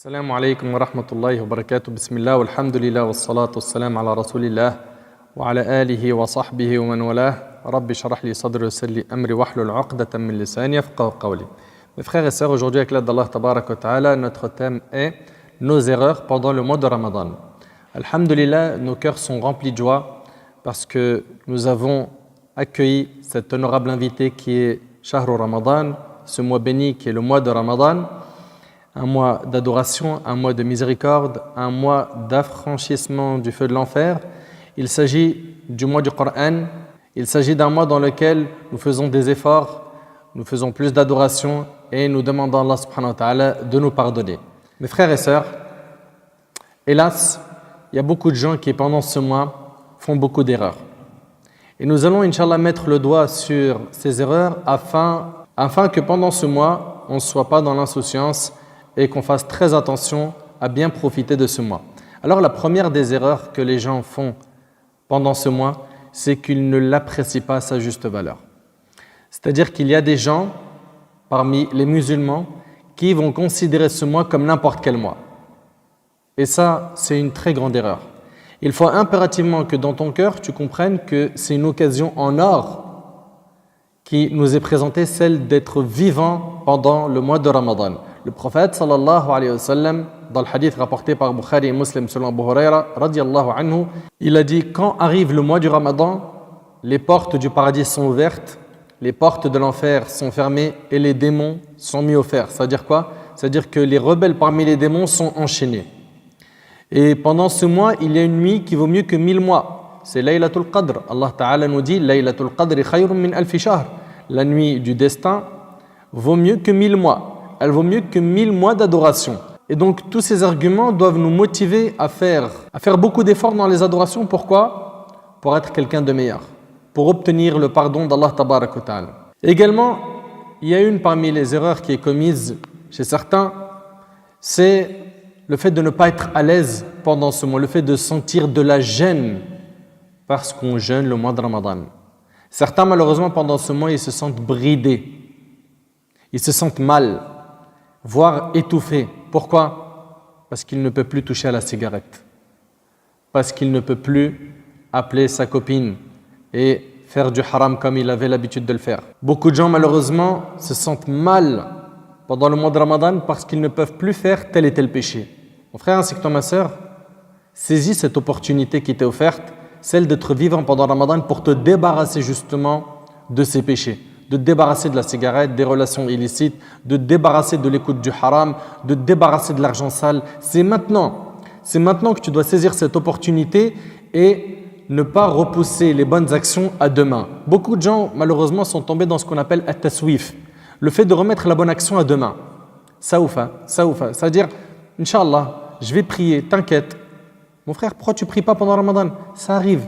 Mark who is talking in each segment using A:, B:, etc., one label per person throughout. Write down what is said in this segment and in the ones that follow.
A: السلام عليكم ورحمة الله وبركاته بسم الله والحمد لله والصلاة والسلام على رسول الله وعلى آله وصحبه ومن والاه رب اشرح لي صدري ويسر لي أمري واحلل عقدة من لساني يفقهوا قولي. Mes frères et sœurs, aujourd'hui avec l'aide d'Allah Tabarak wa Ta'ala, notre thème est nos erreurs pendant le mois de Ramadan. Alhamdulillah, nos cœurs sont remplis de joie parce que nous avons accueilli cet honorable invité qui est Shahru Ramadan, ce mois béni qui est le mois de Ramadan. Un mois d'adoration, un mois de miséricorde, un mois d'affranchissement du feu de l'enfer. Il s'agit du mois du Coran, il s'agit d'un mois dans lequel nous faisons des efforts, nous faisons plus d'adoration et nous demandons à Allah subhanahu wa ta'ala de nous pardonner. Mes frères et sœurs, hélas, il y a beaucoup de gens qui pendant ce mois font beaucoup d'erreurs. Et nous allons, Inch'Allah, mettre le doigt sur ces erreurs afin que pendant ce mois, on ne soit pas dans l'insouciance et qu'on fasse très attention à bien profiter de ce mois. Alors la première des erreurs que les gens font pendant ce mois, c'est qu'ils ne l'apprécient pas à sa juste valeur. C'est-à-dire qu'il y a des gens, parmi les musulmans, qui vont considérer ce mois comme n'importe quel mois. Et ça, c'est une très grande erreur. Il faut impérativement que dans ton cœur, tu comprennes que c'est une occasion en or qui nous est présentée, celle d'être vivant pendant le mois de Ramadan. Le prophète sallallahu alayhi wa sallam, dans le hadith rapporté par Bukhari et Muslim selon Abu Huraira radiyallahu anhu, il a dit: quand arrive le mois du Ramadan, les portes du paradis sont ouvertes, les portes de l'enfer sont fermées et les démons sont mis au fer. C'est-à-dire quoi? C'est-à-dire que les rebelles parmi les démons sont enchaînés. Et pendant ce mois, il y a une nuit qui vaut mieux que 1000 mois. C'est Laylatul Qadr. Allah Ta'ala nous dit: Laylatul Qadri khayrun min alfi shahr. La nuit du destin vaut mieux que 1000 mois. Elle vaut mieux que 1000 mois d'adoration. Et donc tous ces arguments doivent nous motiver à faire beaucoup d'efforts dans les adorations. Pourquoi? Pour être quelqu'un de meilleur, pour obtenir le pardon d'Allah Tabarak wa Ta'ala. Également, il y a une parmi les erreurs qui est commise chez certains, c'est le fait de ne pas être à l'aise pendant ce mois, le fait de sentir de la gêne parce qu'on jeûne le mois de Ramadan. Certains, malheureusement, pendant ce mois, ils se sentent bridés, ils se sentent mal, voire étouffés. Pourquoi? Parce qu'il ne peut plus toucher à la cigarette, parce qu'il ne peut plus appeler sa copine et faire du haram comme il avait l'habitude de le faire. Beaucoup de gens, malheureusement, se sentent mal pendant le mois de Ramadan parce qu'ils ne peuvent plus faire tel et tel péché. Mon frère ainsi que toi, ma sœur, saisis cette opportunité qui t'est offerte, celle d'être vivant pendant Ramadan pour te débarrasser justement de ces péchés, de te débarrasser de la cigarette, des relations illicites, de te débarrasser de l'écoute du haram, de te débarrasser de l'argent sale. C'est maintenant que tu dois saisir cette opportunité et ne pas repousser les bonnes actions à demain. Beaucoup de gens, malheureusement, sont tombés dans ce qu'on appelle at-taswif, le fait de remettre la bonne action à demain. Saoufa, c'est-à-dire, Inch'Allah, je vais prier, t'inquiète. Mon frère, pourquoi tu ne pries pas pendant Ramadan? Ça arrive.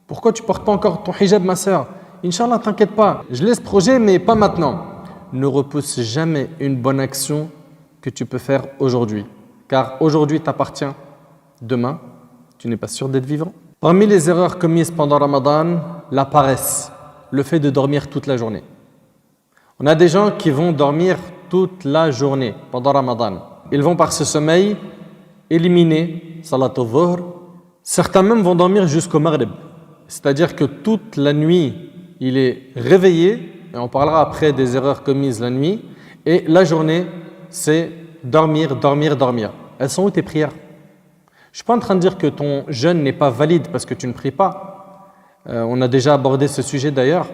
A: Pourquoi tu ne portes pas encore ton hijab, ma sœur? Inch'Allah, t'inquiète pas. Je laisse projet, mais pas maintenant. Ne repousse jamais une bonne action que tu peux faire aujourd'hui. Car aujourd'hui t'appartient. Demain, tu n'es pas sûr d'être vivant. Parmi les erreurs commises pendant Ramadan, la paresse, le fait de dormir toute la journée. On a des gens qui vont dormir toute la journée pendant Ramadan. Ils vont par ce sommeil éliminer Salat al-Dhuhr. Certains même vont dormir jusqu'au Maghrib. C'est-à-dire que toute la nuit, il est réveillé, et on parlera après des erreurs commises la nuit, et la journée, c'est dormir. Elles sont où tes prières? Je ne suis pas en train de dire que ton jeûne n'est pas valide parce que tu ne pries pas. On a déjà abordé ce sujet d'ailleurs.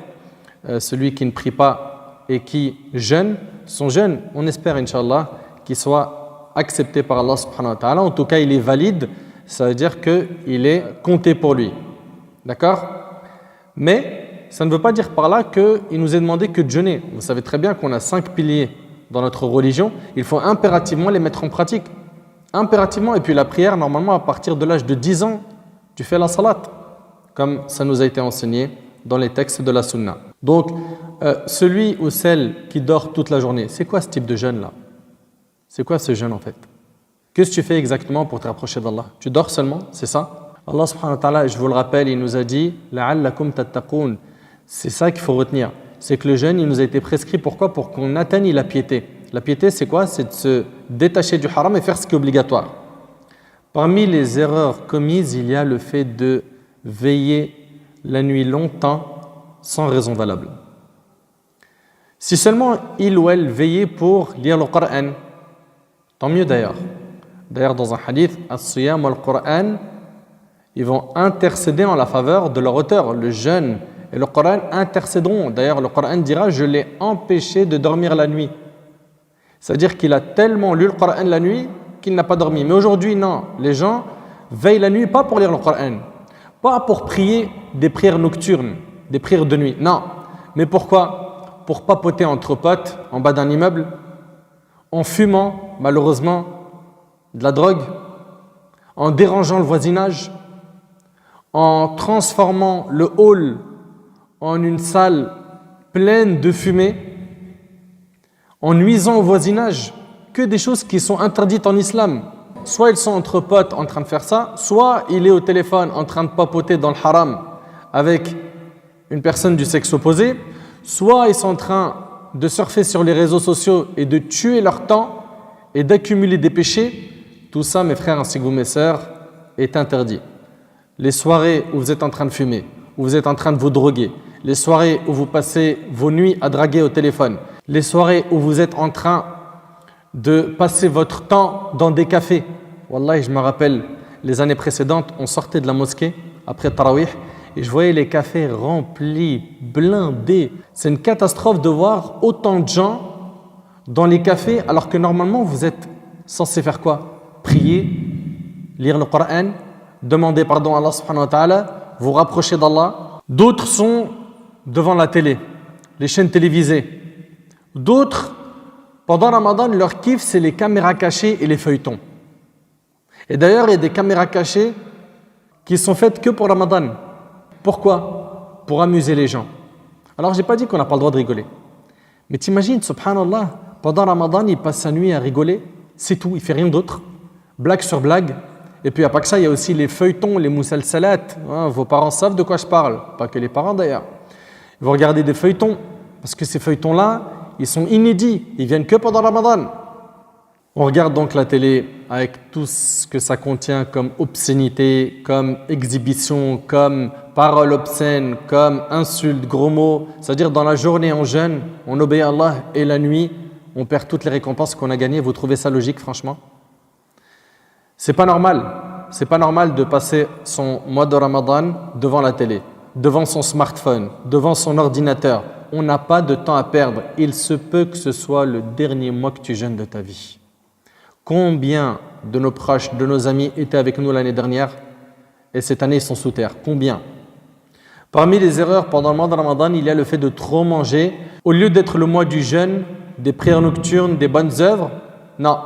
A: Celui qui ne prie pas et qui jeûne, son jeûne, on espère, Inch'Allah, qu'il soit accepté par Allah subhanahu wa ta'ala. En tout cas, il est valide, ça veut dire qu'il est compté pour lui. D'accord? Mais ça ne veut pas dire par là qu'il nous est demandé que de jeûner. Vous savez très bien qu'on a 5 piliers dans notre religion. Il faut impérativement les mettre en pratique. Impérativement. Et puis la prière, normalement, à partir de l'âge de 10 ans, tu fais la salat, comme ça nous a été enseigné dans les textes de la sunna. Donc, celui ou celle qui dort toute la journée, c'est quoi ce type de jeûne-là? C'est quoi ce jeûne en fait? Qu'est-ce que tu fais exactement pour te rapprocher d'Allah? Tu dors seulement, c'est ça? Allah subhanahu wa ta'ala, je vous le rappelle, il nous a dit « La'allakum tattaqoun ». C'est ça qu'il faut retenir. C'est que le jeûne, il nous a été prescrit. Pourquoi? Pour qu'on atteigne la piété. La piété, c'est quoi? C'est de se détacher du haram et faire ce qui est obligatoire. Parmi les erreurs commises, il y a le fait de veiller la nuit longtemps sans raison valable. Si seulement il ou elle veillait pour lire le Coran, tant mieux d'ailleurs. D'ailleurs, dans un hadith, as-siyam wal Coran, ils vont intercéder en la faveur de leur auteur, le jeûne et le Coran intercéderont. D'ailleurs, le Coran dira: je l'ai empêché de dormir la nuit. C'est-à-dire qu'il a tellement lu le Coran la nuit qu'il n'a pas dormi. Mais aujourd'hui, non. Les gens veillent la nuit pas pour lire le Coran, pas pour prier des prières nocturnes, des prières de nuit. Non. Mais pourquoi? Pour papoter entre potes en bas d'un immeuble, en fumant, malheureusement, de la drogue, en dérangeant le voisinage, en transformant le hall en une salle pleine de fumée, en nuisant au voisinage, que des choses qui sont interdites en islam. Soit ils sont entre potes en train de faire ça, soit il est au téléphone en train de papoter dans le haram avec une personne du sexe opposé, soit ils sont en train de surfer sur les réseaux sociaux et de tuer leur temps et d'accumuler des péchés. Tout ça, mes frères ainsi que vous, mes sœurs, est interdit. Les soirées où vous êtes en train de fumer, où vous êtes en train de vous droguer, les soirées où vous passez vos nuits à draguer au téléphone, les soirées où vous êtes en train de passer votre temps dans des cafés. Wallahi, je me rappelle, les années précédentes, on sortait de la mosquée après Tarawih et je voyais les cafés remplis, blindés. C'est une catastrophe de voir autant de gens dans les cafés alors que normalement vous êtes censé faire quoi? Prier, lire le Coran, demander pardon à Allah subhanahu wa ta'ala, vous rapprocher d'Allah. D'autres sont devant la télé, les chaînes télévisées. D'autres, pendant Ramadan, leur kiff, c'est les caméras cachées et les feuilletons. Et d'ailleurs, il y a des caméras cachées qui sont faites que pour Ramadan. Pourquoi? Pour amuser les gens. Alors, je n'ai pas dit qu'on n'a pas le droit de rigoler. Mais t'imagines, subhanallah, pendant Ramadan, il passe sa nuit à rigoler. C'est tout, il ne fait rien d'autre. Blague sur blague. Et puis, il n'y a pas que ça, il y a aussi les feuilletons, les moussalsalat. Vos parents savent de quoi je parle. Pas que les parents d'ailleurs. Vous regardez des feuilletons. Parce que ces feuilletons-là, ils sont inédits. Ils viennent que pendant Ramadan. On regarde donc la télé avec tout ce que ça contient comme obscénité, comme exhibition, comme paroles obscènes, comme insultes, gros mots. C'est-à-dire dans la journée on jeûne, on obéit à Allah et la nuit, on perd toutes les récompenses qu'on a gagnées. Vous trouvez ça logique, franchement? C'est pas normal. C'est pas normal de passer son mois de Ramadan devant la télé, devant son smartphone, devant son ordinateur. On n'a pas de temps à perdre. Il se peut que ce soit le dernier mois que tu jeûnes de ta vie. Combien de nos proches, de nos amis étaient avec nous l'année dernière et cette année ils sont sous terre? Combien? Parmi les erreurs pendant le mois de Ramadan, il y a le fait de trop manger. Au lieu d'être le mois du jeûne, des prières nocturnes, des bonnes œuvres, non.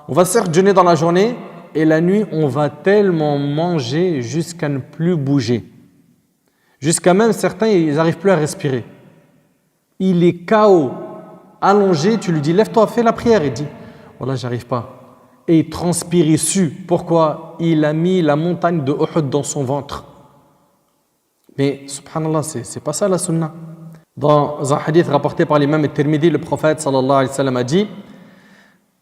A: On va certes jeûner dans la journée et la nuit, on va tellement manger jusqu'à ne plus bouger. Jusqu'à même certains, ils n'arrivent plus à respirer. Il est KO, allongé, tu lui dis lève-toi, fais la prière. Il dit voilà, j'arrive pas. Et il transpire, il sue. Pourquoi? Il a mis la montagne de Uhud dans son ventre. Mais subhanallah, c'est pas ça la sunna. Dans un hadith rapporté par l'imam al-Tirmidhi, le prophète sallallahu alayhi wa sallam a dit: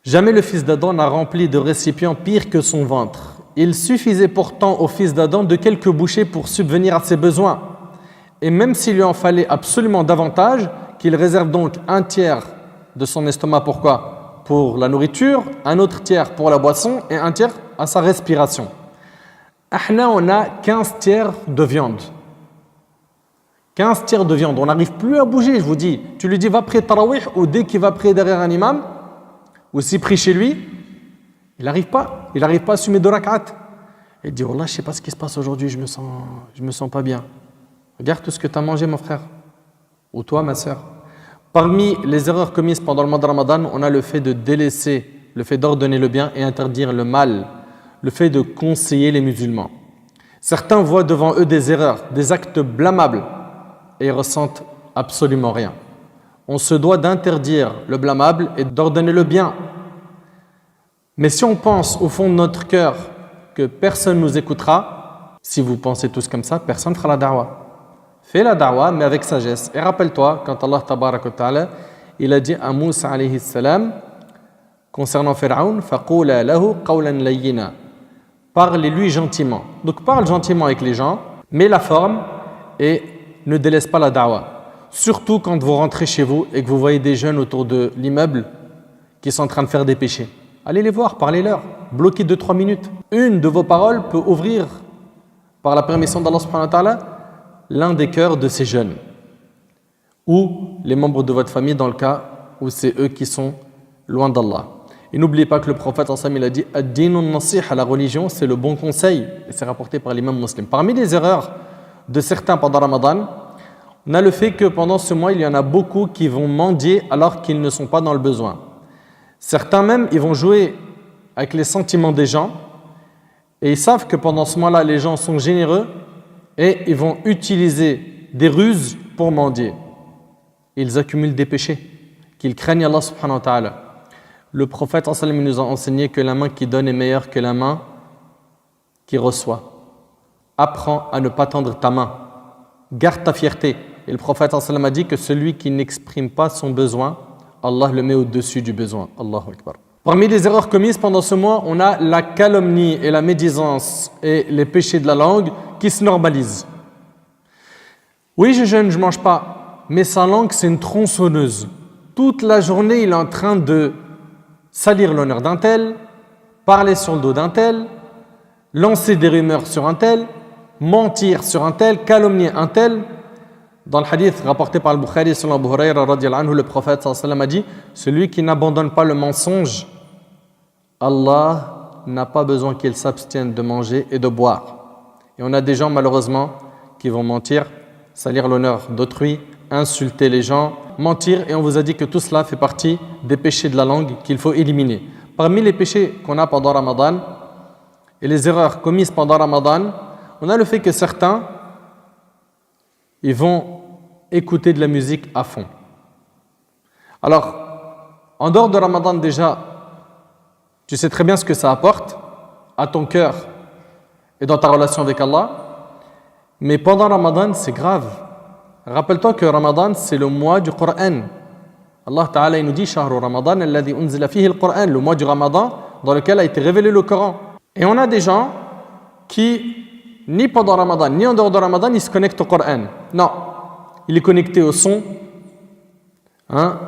A: jamais le fils d'Adam n'a rempli de récipients pire que son ventre. Il suffisait pourtant au fils d'Adam de quelques bouchées pour subvenir à ses besoins. Et même s'il lui en fallait absolument davantage, qu'il réserve donc un tiers de son estomac, pourquoi? Pour la nourriture, un autre tiers pour la boisson et un tiers à sa respiration. Ahna, on a 15 tiers de viande. 15 tiers de viande. On n'arrive plus à bouger, je vous dis. Tu lui dis va prier Tarawih ou dès qu'il va prier derrière un imam, ou s'il prie chez lui, il n'arrive pas. Il n'arrive pas à assumer 2 rak'at. Il dit wallah, je ne sais pas ce qui se passe aujourd'hui, je me sens pas bien. Regarde tout ce que tu as mangé, mon frère. Ou toi, ma sœur. Parmi les erreurs commises pendant le mois de Ramadan, on a le fait de délaisser, le fait d'ordonner le bien et interdire le mal, le fait de conseiller les musulmans. Certains voient devant eux des erreurs, des actes blâmables et ils ressentent absolument rien. On se doit d'interdire le blâmable et d'ordonner le bien. Mais si on pense au fond de notre cœur que personne ne nous écoutera, si vous pensez tous comme ça, personne ne fera la da'wah. Fais la da'wah, mais avec sagesse. Et rappelle-toi, quand Allah tabarak wa ta'ala, il a dit à Moussa alayhi salam concernant Pharaon, فَقُولَا لَهُ قَوْلًا لَيِّنًا. Parlez-lui gentiment. Donc parle gentiment avec les gens, mets la forme et ne délaisse pas la da'wah. Surtout quand vous rentrez chez vous et que vous voyez des jeunes autour de l'immeuble qui sont en train de faire des péchés. Allez les voir, parlez-leur, bloquez 2-3 minutes. Une de vos paroles peut ouvrir, par la permission d'Allah subhanahu wa ta'ala, l'un des cœurs de ces jeunes. Ou les membres de votre famille dans le cas où c'est eux qui sont loin d'Allah. Et n'oubliez pas que le prophète il a dit « Ad-dinun nasiha » la religion c'est le bon conseil, et c'est rapporté par l'imam muslim. Parmi les erreurs de certains pendant Ramadan, on a le fait que pendant ce mois, il y en a beaucoup qui vont mendier alors qu'ils ne sont pas dans le besoin. Certains même, ils vont jouer avec les sentiments des gens et ils savent que pendant ce mois-là, les gens sont généreux et ils vont utiliser des ruses pour mendier. Ils accumulent des péchés, qu'ils craignent Allah subhanahu wa ta'ala. Le prophète nous a enseigné que la main qui donne est meilleure que la main qui reçoit. Apprends à ne pas tendre ta main. Garde ta fierté. Et le prophète a dit que celui qui n'exprime pas son besoin, Allah le met au-dessus du besoin. Allahu Akbar. Parmi les erreurs commises pendant ce mois, on a la calomnie et la médisance et les péchés de la langue qui se normalisent. Oui, je jeûne, je ne mange pas, mais sa langue, c'est une tronçonneuse. Toute la journée, il est en train de salir l'honneur d'un tel, parler sur le dos d'un tel, lancer des rumeurs sur un tel, mentir sur un tel, calomnier un tel. Dans le hadith rapporté par le Bukhari selon Abu Hurayra radiyallahu anhu, le prophète sallallahu alayhi wa sallam a dit « Celui qui n'abandonne pas le mensonge, Allah n'a pas besoin qu'il s'abstienne de manger et de boire. » Et on a des gens malheureusement qui vont mentir, salir l'honneur d'autrui, insulter les gens, mentir, et on vous a dit que tout cela fait partie des péchés de la langue qu'il faut éliminer. Parmi les péchés qu'on a pendant Ramadan et les erreurs commises pendant Ramadan, on a le fait que certains ils vont écouter de la musique à fond. Alors, en dehors de Ramadan déjà, tu sais très bien ce que ça apporte à ton cœur et dans ta relation avec Allah. Mais pendant Ramadan, c'est grave. Rappelle-toi que Ramadan, c'est le mois du Coran. Allah Ta'ala il nous dit « Shahru Ramadan alladhi unzila fihi al-Qur'an » le mois du Ramadan dans lequel a été révélé le Coran. Et on a des gens qui ni pendant Ramadan, ni en dehors de Ramadan, il se connecte au Coran. Non, il est connecté au son,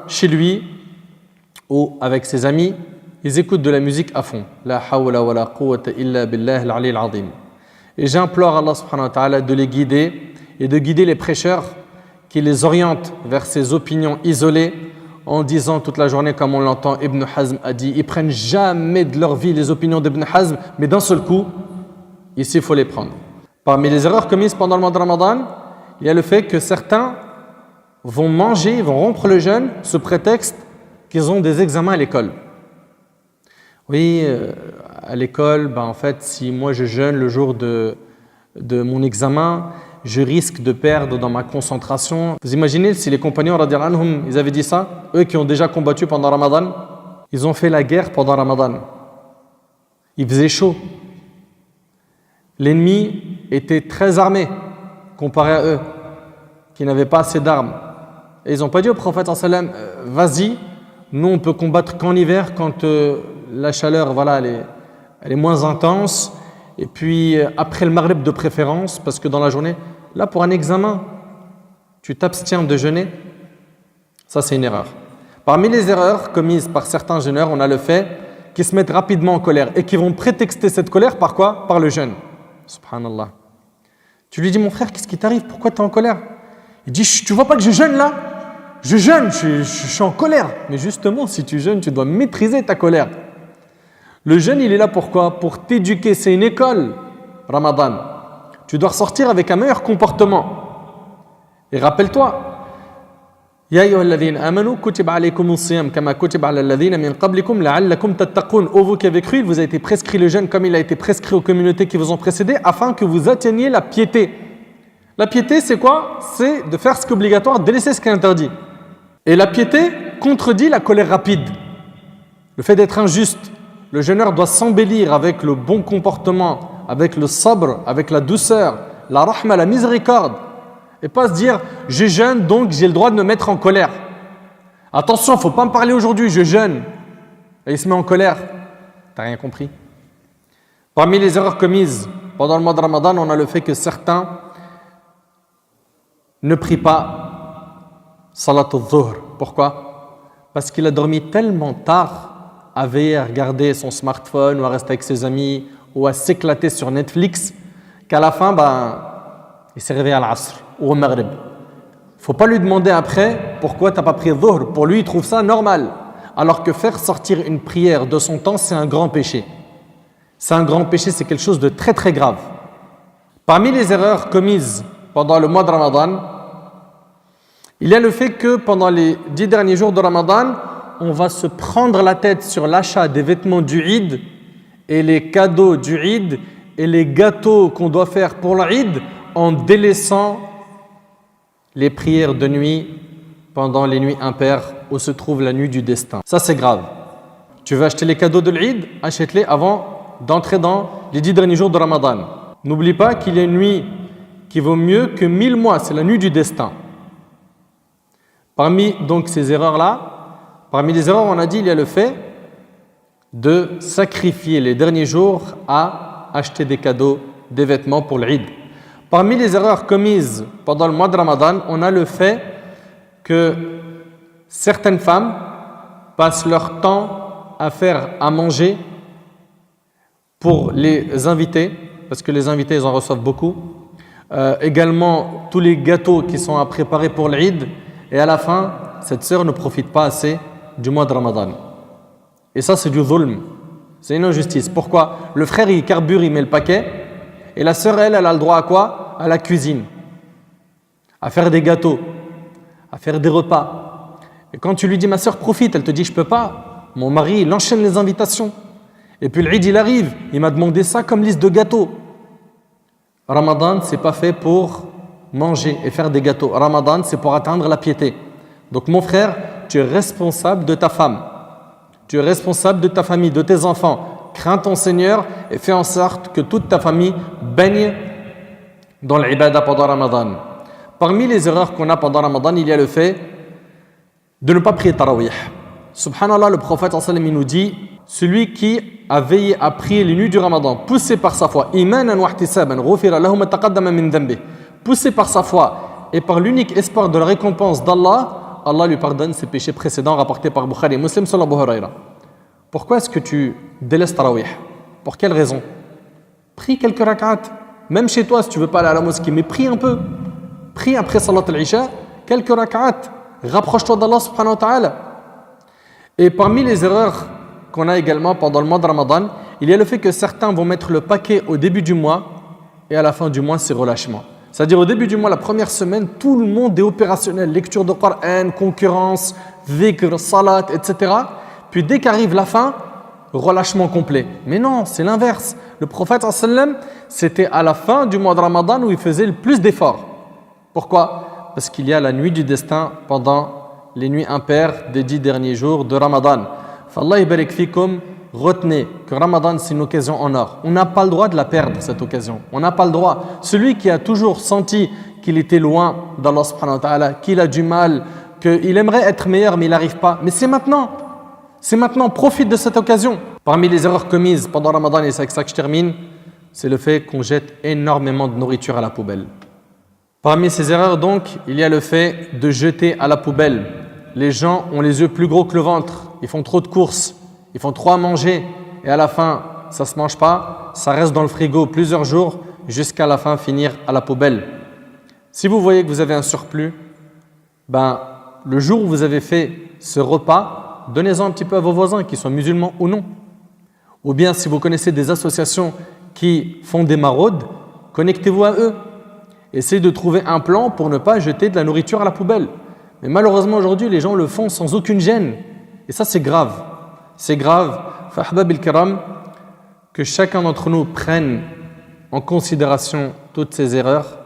A: chez lui ou avec ses amis. Ils écoutent de la musique à fond. La hawla wa la quwwata illa billah al-ali al-azim. Et j'implore Allah subhanahu wa ta'ala de les guider et de guider les prêcheurs qui les orientent vers ces opinions isolées en disant toute la journée, comme on l'entend, Ibn Hazm a dit, ils prennent jamais de leur vie les opinions d'Ibn Hazm, mais d'un seul coup, ici, il faut les prendre. Parmi les erreurs commises pendant le mois de Ramadan, il y a le fait que certains vont manger, vont rompre le jeûne sous prétexte qu'ils ont des examens à l'école. Oui, à l'école, en fait, si moi je jeûne le jour de mon examen, je risque de perdre dans ma concentration. Vous imaginez si les compagnons, radiyallahu anhum, ils avaient dit ça, eux qui ont déjà combattu pendant Ramadan, ils ont fait la guerre pendant Ramadan. Il faisait chaud. L'ennemi était très armé comparé à eux, qui n'avaient pas assez d'armes. Et ils n'ont pas dit au prophète sallam, vas-y, nous on peut combattre qu'en hiver quand la chaleur elle est moins intense, et puis après le maghrib de préférence, parce que dans la journée, là pour un examen, tu t'abstiens de jeûner, ça c'est une erreur. Parmi les erreurs commises par certains jeûneurs, on a le fait qu'ils se mettent rapidement en colère et qui vont prétexter cette colère par quoi? Par le jeûne. Subhanallah. Tu lui dis, mon frère, qu'est-ce qui t'arrive? Pourquoi tu es en colère? Il dit, tu vois pas que je jeûne là? Je jeûne, je suis en colère. Mais justement, si tu jeûnes, tu dois maîtriser ta colère. Le jeûne, il est là pour quoi? Pour t'éduquer. C'est une école, Ramadan. Tu dois ressortir avec un meilleur comportement. Et rappelle-toi, Ya ayyuhalladhina amanu kutiba alaykumus siyam kama kutiba alal ladhina min qablikum la'allakum tattaqun. Ô vous qui avez cru, il vous a été prescrit le jeûne comme il a été prescrit aux communautés qui vous ont précédé afin que vous atteigniez la piété. La piété, c'est quoi? C'est de faire ce qui est obligatoire, de délaisser ce qui est interdit. Et la piété contredit la colère rapide. Le fait d'être injuste. Le jeûneur doit s'embellir avec le bon comportement, avec le sabr, avec la douceur, la rahma, la miséricorde. Et pas se dire, je jeûne donc j'ai le droit de me mettre en colère. Attention, il ne faut pas me parler aujourd'hui, je jeûne. Et il se met en colère. T'as rien compris. Parmi les erreurs commises pendant le mois de Ramadan, on a le fait que certains ne prient pas Salat al-Dhuhr. Pourquoi? Parce qu'il a dormi tellement tard à veiller à regarder son smartphone ou à rester avec ses amis ou à s'éclater sur Netflix qu'à la fin, il s'est réveillé à l'Asr ou au Maghrib. Il ne faut pas lui demander après pourquoi tu n'as pas pris Dhuhr. Pour lui, il trouve ça normal. Alors que faire sortir une prière de son temps, c'est un grand péché. C'est un grand péché, c'est quelque chose de très très grave. Parmi les erreurs commises pendant le mois de Ramadan, il y a le fait que pendant les 10 derniers jours de Ramadan, on va se prendre la tête sur l'achat des vêtements du Eid et les cadeaux du Eid et les gâteaux qu'on doit faire pour l'Eid en délaissant les prières de nuit pendant les nuits impaires où se trouve la nuit du destin. Ça, c'est grave. Tu veux acheter les cadeaux de l'Eid, achète-les avant d'entrer dans les 10 derniers jours de Ramadan. N'oublie pas qu'il y a une nuit qui vaut mieux que 1000 mois, c'est la nuit du destin. Parmi donc ces erreurs-là, parmi les erreurs, on a dit, il y a le fait de sacrifier les derniers jours à acheter des cadeaux, des vêtements pour l'Eid. Parmi les erreurs commises pendant le mois de Ramadan, on a le fait que certaines femmes passent leur temps à faire à manger pour les invités, parce que les invités, ils en reçoivent beaucoup. Également, tous les gâteaux qui sont à préparer pour l'Eid. Et à la fin, cette sœur ne profite pas assez du mois de Ramadan. Et ça, c'est du zulm. C'est une injustice. Pourquoi? Le frère, il carbure, il met le paquet. Et la sœur, elle a le droit à quoi? À la cuisine, à faire des gâteaux, à faire des repas. Et quand tu lui dis, ma sœur, profite, elle te dit, je peux pas. Mon mari, il enchaîne les invitations. Et puis l'Eid, il arrive. Il m'a demandé ça comme liste de gâteaux. Ramadan, c'est pas fait pour manger et faire des gâteaux. Ramadan, c'est pour atteindre la piété. Donc mon frère, tu es responsable de ta femme. Tu es responsable de ta famille, de tes enfants. Crains ton Seigneur et fais en sorte que toute ta famille baigne dans l'ibada pendant Ramadan. Parmi les erreurs qu'on a pendant Ramadan, il y a le fait de ne pas prier Tarawih. Subhanallah, le prophète sallallahu alayhi wa sallam nous dit, celui qui a veillé à prier les nuits du Ramadan, poussé par sa foi, imanan wa ihtisaban, ghufira lahu ma taqaddama min dhanbi, poussé par sa foi et par l'unique espoir de la récompense d'Allah, Allah lui pardonne ses péchés précédents rapportés par Bukhari et Muslim sur Abu Huraira. Pourquoi est-ce que tu délaisses Tarawih? Pour quelle raison? Prie quelques rak'at. Même chez toi, si tu ne veux pas aller à la mosquée, mais prie un peu. Prie après Salat al-Isha, quelques rak'at. Rapproche-toi d'Allah subhanahu wa ta'ala. Et parmi les erreurs qu'on a également pendant le mois de Ramadan, il y a le fait que certains vont mettre le paquet au début du mois et à la fin du mois, c'est relâchement. C'est-à-dire au début du mois, la première semaine, tout le monde est opérationnel. Lecture de Coran, concurrence, dhikr, salat, etc. Puis dès qu'arrive la fin, relâchement complet. Mais non, c'est l'inverse. Le prophète sallam, c'était à la fin du mois de Ramadan où il faisait le plus d'efforts. Pourquoi? Parce qu'il y a la nuit du destin pendant les nuits impaires des 10 derniers jours de Ramadan. Fallah ibarik fikum, retenez que Ramadan c'est une occasion en or. On n'a pas le droit de la perdre cette occasion. On n'a pas le droit. Celui qui a toujours senti qu'il était loin d'Allah subhanahu wa ta'ala, qu'il a du mal, qu'il aimerait être meilleur mais il n'arrive pas. Mais c'est maintenant. C'est maintenant, profite de cette occasion. Parmi les erreurs commises pendant Ramadan, et c'est avec ça que je termine, c'est le fait qu'on jette énormément de nourriture à la poubelle. Parmi ces erreurs donc, il y a le fait de jeter à la poubelle. Les gens ont les yeux plus gros que le ventre, ils font trop de courses, ils font trop à manger et à la fin, ça ne se mange pas, ça reste dans le frigo plusieurs jours jusqu'à la fin finir à la poubelle. Si vous voyez que vous avez un surplus, le jour où vous avez fait ce repas, donnez-en un petit peu à vos voisins, qu'ils soient musulmans ou non. Ou bien si vous connaissez des associations qui font des maraudes, connectez-vous à eux. Essayez de trouver un plan pour ne pas jeter de la nourriture à la poubelle. Mais malheureusement aujourd'hui, les gens le font sans aucune gêne. Et ça c'est grave. C'est grave. Fahbab al-kiram, que chacun d'entre nous prenne en considération toutes ces erreurs.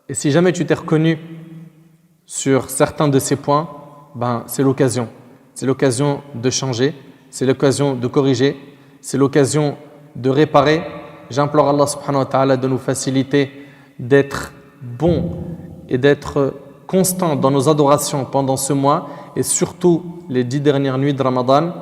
A: Et si jamais tu t'es reconnu sur certains de ces points, c'est l'occasion. C'est l'occasion de changer, c'est l'occasion de corriger, c'est l'occasion de réparer. J'implore Allah subhanahu wa ta'ala de nous faciliter d'être bons et d'être constants dans nos adorations pendant ce mois et surtout les 10 dernières nuits de Ramadan,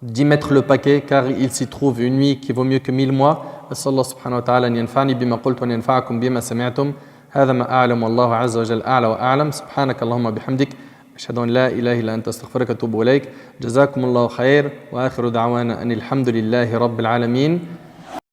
A: d'y mettre le paquet car il s'y trouve une nuit qui vaut mieux que 1000 mois. أسأل الله سبحانه وتعالى أن ينفعني بما قلت وأن ينفعكم بما سمعتم. هذا ما أعلم والله عز وجل أعلى وأعلم. سبحانك اللهم بحمدك أشهد أن لا إله إلا أنت أستغفرك وأتوب إليك. جزاكم الله خير وآخر دعوانا أن الحمد لله رب العالمين.